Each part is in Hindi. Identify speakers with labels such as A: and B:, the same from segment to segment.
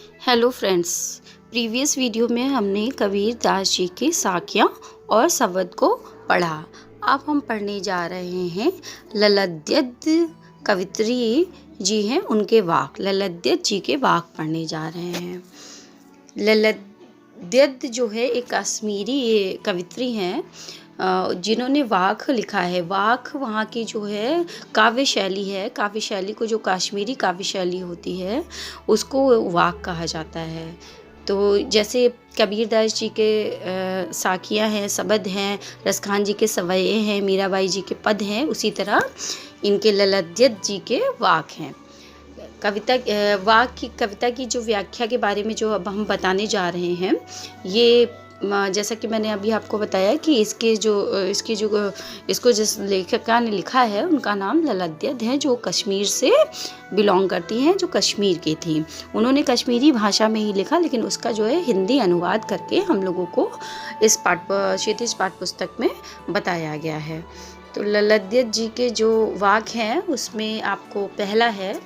A: Hello friends. प्रीवियस वीडियो में हमने कबीर दास जी के साकिया और सवद को पढ़ा। अब हम पढ़ने जा रहे हैं ललद्यद कवित्री जी हैं, उनके वाक। ललद्यद जी के वाक पढ़ने जा रहे हैं। ललद्यद जो है एक कश्मीरी कवित्री हैं जिन्होंने वाक लिखा है। वाक वहाँ की जो है काव्य शैली है। काव्य शैली को, जो कश्मीरी काव्य शैली होती है, उसको वाक कहा जाता है। तो जैसे कबीरदास जी के साकिया हैं, सबद हैं, रसखान जी के सवये हैं, मीराबाई जी के पद हैं, उसी तरह इनके ललद्यद जी के वाक हैं। कविता की जो व्याख्या के बारे में जो अब हम बताने जा रहे हैं, ये जैसा कि मैंने अभी आपको बताया कि इसको जिस लेखिका ने लिखा है उनका नाम ललद्यद है, जो कश्मीर से बिलोंग करती हैं, जो कश्मीर की थी। उन्होंने कश्मीरी भाषा में ही लिखा, लेकिन उसका जो है हिंदी अनुवाद करके हम लोगों को इस क्षितिज पाठ पुस्तक में बताया गया है। तो ललद्यद जी के जो वाक हैं उसमें आपको पहला है,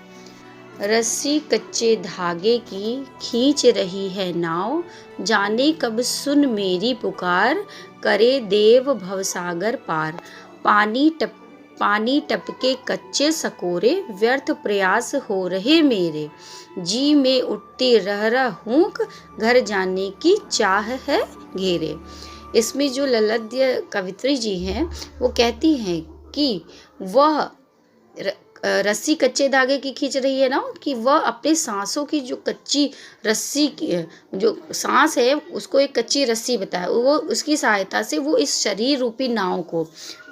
A: रस्सी कच्चे धागे की खींच रही है नाव, जाने कब सुन मेरी पुकार, करे देव भवसागर पार। पानी टपके कच्चे सकोरे, व्यर्थ प्रयास हो रहे मेरे, जी में उठती रह हूँक, घर जाने की चाह है घेरे। इसमें जो ललद्य कवित्री जी हैं वो कहती हैं कि वह रस्सी कच्चे धागे की खींच रही है ना, कि वह अपने सांसों की जो कच्ची रस्सी की जो सांस है उसको एक कच्ची रस्सी बताया, वो उसकी सहायता से वो इस शरीर रूपी नाव को,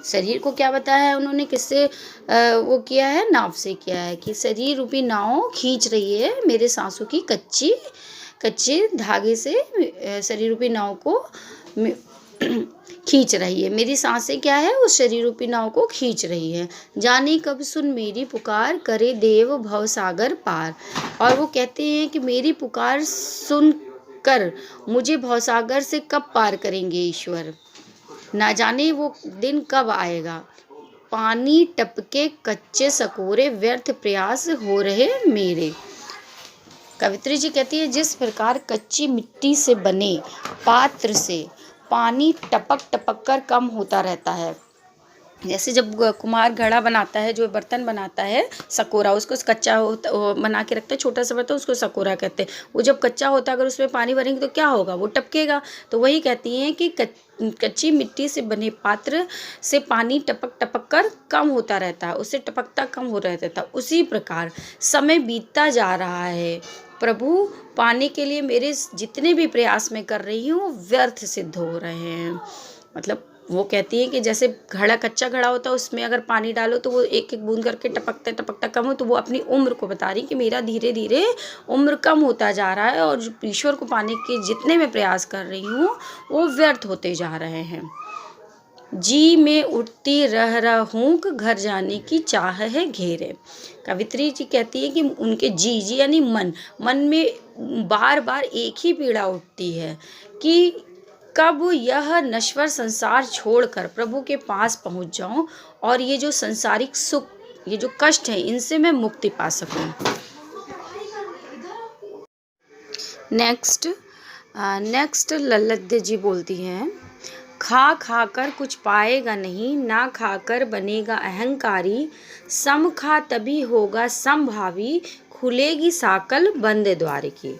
A: शरीर को क्या बताया है उन्होंने, किससे वो किया है, नाव से किया है, कि शरीर रूपी नाव खींच रही है मेरे सांसों की कच्चे धागे से, शरीर रूपी नाव को खींच रही है। मेरी सांसें क्या है, उस शरीर रूपी नाव को खींच रही है। जाने कब सुन मेरी पुकार, करे देव भवसागर पार। और वो कहते हैं कि मेरी पुकार सुनकर मुझे भवसागर से कब पार करेंगे ईश्वर, ना जाने वो दिन कब आएगा। पानी टपके कच्चे सकोरे, व्यर्थ प्रयास हो रहे मेरे। कवित्री जी कहती है, जिस प्रकार कच्ची मिट्टी से बने पात्र से पानी टपक टपक कर कम होता रहता है, जैसे जब कुम्हार घड़ा बनाता है, जो बर्तन बनाता है सकोरा, उसको कच्चा बना के रखता है, छोटा सा बर्तन, उसको सकोरा कहते हैं। वो जब कच्चा होता है, अगर उसमें पानी भरेंगे तो क्या होगा, वो टपकेगा। तो वही कहती हैं कि कच्ची मिट्टी से बने पात्र से पानी टपक टपक कर कम होता रहता है, उससे टपकता कम हो रहता था। उसी प्रकार समय बीतता जा रहा है, प्रभु पाने के लिए मेरे जितने भी प्रयास मैं कर रही हूँ व्यर्थ सिद्ध हो रहे हैं। मतलब वो कहती है कि जैसे कच्चा घड़ा होता है, उसमें अगर पानी डालो तो वो एक एक बूंद करके टपकता कम हो, तो वो अपनी उम्र को बता रही कि मेरा धीरे धीरे उम्र कम होता जा रहा है, और ईश्वर को पाने के जितने मैं प्रयास कर रही हूँ वो व्यर्थ होते जा रहे हैं। जी में उठती रह हूँ, घर जाने की चाह है घेरे। कवित्री जी कहती है कि उनके जी यानी मन में बार बार एक ही पीड़ा उठती है कि कब यह नश्वर संसार छोड़कर प्रभु के पास पहुंच जाऊं, और ये जो संसारिक सुख, ये जो कष्ट है, इनसे मैं मुक्ति पा सकूं। नेक्स्ट ललद्य जी बोलती हैं, खा कर कुछ पाएगा नहीं, ना खाकर बनेगा अहंकारी, सम खा तभी होगा समभावी, खुलेगी साकल बंद द्वार की।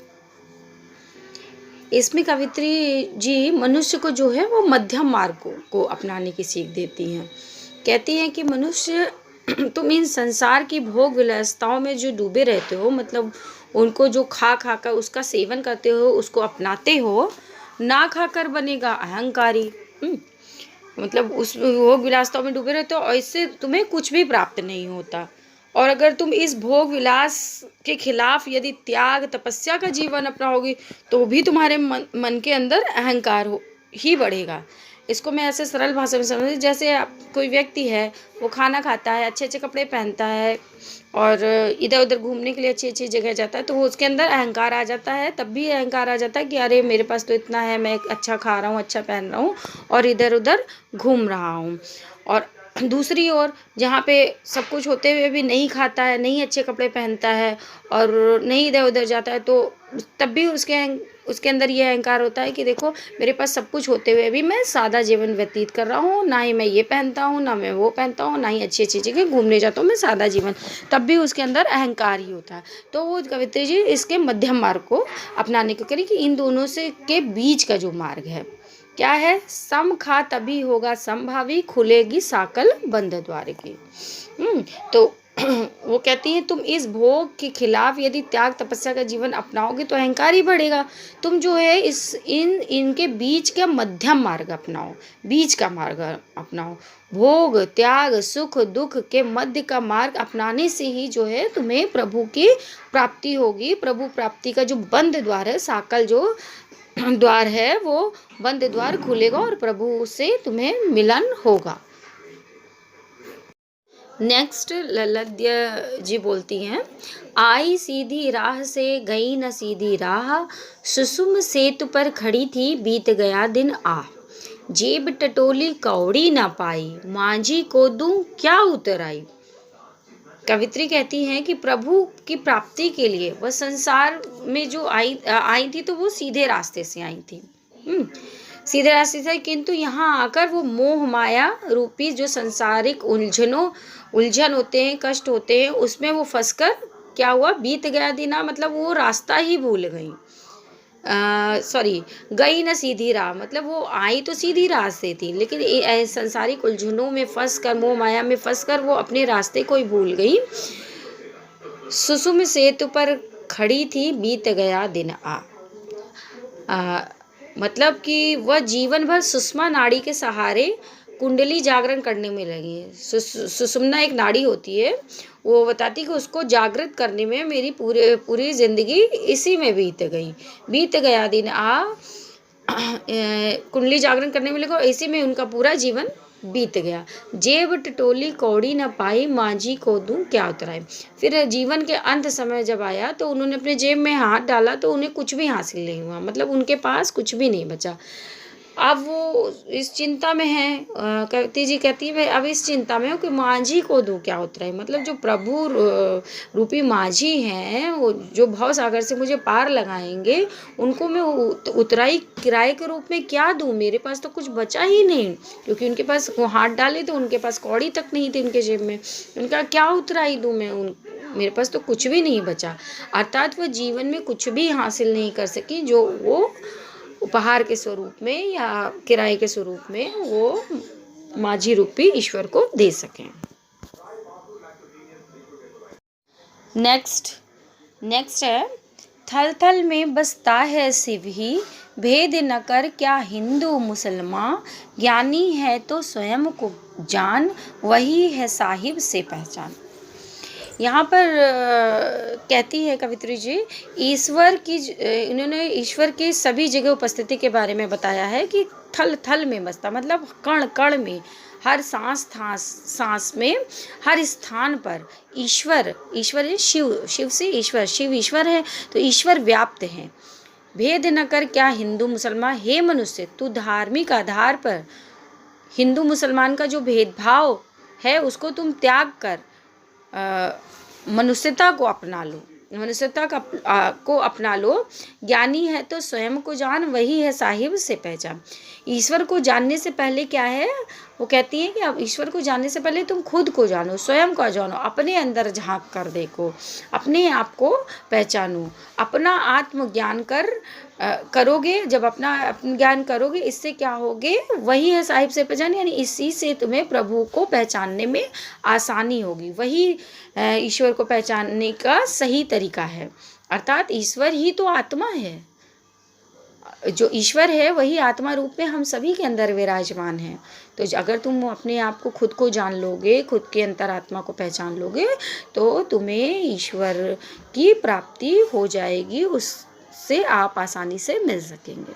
A: इसमें कवित्री जी मनुष्य को जो है वो मध्यम मार्ग को अपनाने की सीख देती हैं। कहती हैं कि मनुष्य, तुम इन संसार की भोग विलासिताओं में जो डूबे रहते हो, मतलब उनको जो खा कर उसका सेवन करते हो, उसको अपनाते हो, ना खाकर बनेगा अहंकारी। मतलब उस भोग विलासिताओं में डूबे रहते हो और इससे तुम्हें कुछ भी प्राप्त नहीं होता। और अगर तुम इस भोग विलास के खिलाफ यदि त्याग तपस्या का जीवन अपनाओगे तो भी तुम्हारे मन के अंदर अहंकार ही बढ़ेगा। इसको मैं ऐसे सरल भाषा में समझ, जैसे कोई व्यक्ति है, वो खाना खाता है, अच्छे अच्छे कपड़े पहनता है और इधर उधर घूमने के लिए अच्छी अच्छी जगह जाता है, तो वो उसके अंदर अहंकार आ जाता है। तब भी अहंकार आ जाता है कि अरे मेरे पास तो इतना है, मैं अच्छा खा रहा हूँ, अच्छा पहन रहा हूँ और इधर उधर घूम रहा हूँ। और दूसरी ओर जहाँ पे सब कुछ होते हुए भी नहीं खाता है, नहीं अच्छे कपड़े पहनता है और नहीं इधर उधर जाता है, तो तब भी उसके अंदर ये अहंकार होता है कि देखो मेरे पास सब कुछ होते हुए भी मैं सादा जीवन व्यतीत कर रहा हूँ, ना ही मैं ये पहनता हूँ, ना मैं वो पहनता हूँ, ना ही अच्छी अच्छी जगह घूमने जाता हूँ, मैं सादा जीवन, तब भी उसके अंदर अहंकार ही होता है। तो वो कवित्री जी इसके मध्यम मार्ग को अपनाने को करी कि इन दोनों से के बीच का जो मार्ग है क्या है, सम खा तभी होगा समभावी, खुलेगी साकल बंद द्वार की। तो वो कहती हैं तुम इस भोग के खिलाफ यदि त्याग तपस्या का जीवन अपनाओगे तो अहंकार ही बढ़ेगा। तुम जो है इनके बीच का मध्यम मार्ग अपनाओ, बीच का मार्ग अपनाओ। भोग त्याग सुख दुख के मध्य का मार्ग अपनाने से ही जो है तुम्हें प्रभु की प्राप्ति होगी। प्रभु प्राप्ति का जो बंद द्वार है, साकल जो द्वार है, वो बंद द्वार खुलेगा और प्रभु से तुम्हें मिलन होगा। नेक्स्ट ललद्य जी बोलती हैं, आई सीधी राह से गई न सीधी राह, सुसुम सेतु पर खड़ी थी बीत गया दिन आ, जेब टटोली कौड़ी न पाई, मांझी को दूं क्या उतर आई। कवित्री कहती हैं कि प्रभु की प्राप्ति के लिए वह संसार में जो आई थी तो वो सीधे रास्ते से आई थी, सीधे रास्ते से, किंतु यहाँ आकर वो मोह माया रूपी जो सांसारिक उलझन होते हैं, कष्ट होते हैं, उसमें वो फंसकर क्या हुआ, बीत गया दिना, मतलब वो रास्ता ही भूल गई। गई न सीधी राह, मतलब वो आई तो सीधी राह से थी, लेकिन संसारिक उलझनों में फंस कर, मोह माया में फंस कर वो अपने रास्ते को ही भूल गई। सुसुम सेतु पर खड़ी थी बीत गया दिन मतलब कि वह जीवन भर सुषमा नाड़ी के सहारे कुंडली जागरण करने में लगी है। सुषुम्ना एक नाड़ी होती है, वो बताती कि उसको जागृत करने में मेरी पूरी जिंदगी इसी में बीत गया दिन कुंडली जागरण करने में लगा, इसी में उनका पूरा जीवन बीत गया। जेब टटोली कौड़ी न पाई, मांझी को दूं क्या उतराई। फिर जीवन के अंत समय जब आया तो उन्होंने अपने जेब में हाथ डाला तो उन्हें कुछ भी हासिल नहीं हुआ, मतलब उनके पास कुछ भी नहीं बचा। अब वो इस चिंता में है, कवित्री जी कहती है मैं अब इस चिंता में हूँ कि मांझी को दूं क्या उतराई, मतलब जो प्रभु रूपी मांझी हैं, वो जो भव सागर से मुझे पार लगाएंगे, उनको मैं उतराई किराए के रूप में क्या दूं, मेरे पास तो कुछ बचा ही नहीं, क्योंकि उनके पास वो हाथ डाले तो उनके पास कौड़ी तक नहीं थी उनके जेब में, उनका क्या उतराई दूं मैं, मेरे पास तो कुछ भी नहीं बचा। अर्थात वो जीवन में कुछ भी हासिल नहीं कर सकी जो वो उपहार के स्वरूप में या किराए के स्वरूप में वो माझी रूपी ईश्वर को दे सकें। नेक्स्ट है, थल थल में बसता है शिव ही, भेद न कर क्या हिंदू मुसलमान, ज्ञानी है तो स्वयं को जान, वही है साहिब से पहचान। यहाँ पर कहती है कवित्री जी, इन्होंने ईश्वर की सभी जगह उपस्थिति के बारे में बताया है कि थल थल में बसता, मतलब कण कण में, हर सांस में, हर स्थान पर ईश्वर है। शिव से ईश्वर, शिव ईश्वर है तो ईश्वर व्याप्त है। भेद न कर क्या हिंदू मुसलमान, हे मनुष्य तू धार्मिक आधार पर हिंदू मुसलमान का जो भेदभाव है उसको तुम त्याग कर मनुष्यता को अपना लो, को अपना लो। ज्ञानी है तो स्वयं को जान, वही है साहिब से पहचान। ईश्वर को जानने से पहले क्या है, वो कहती है कि अब ईश्वर को जानने से पहले तुम खुद को जानो, स्वयं को जानो, अपने अंदर झांक कर देखो, अपने आप को पहचानो, अपना आत्मज्ञान करोगे। जब अपना ज्ञान करोगे, इससे क्या होगे, वही है साहिब से पहचान, यानी इसी से तुम्हें प्रभु को पहचानने में आसानी होगी। वही ईश्वर को पहचानने का सही तरीका है। अर्थात ईश्वर ही तो आत्मा है, जो ईश्वर है वही आत्मा रूप में हम सभी के अंदर विराजमान है। तो अगर तुम अपने आप को खुद को जान लोगे, खुद के अंतरात्मा को पहचान लोगे, तो तुम्हें ईश्वर की प्राप्ति हो जाएगी, उससे आप आसानी से मिल सकेंगे।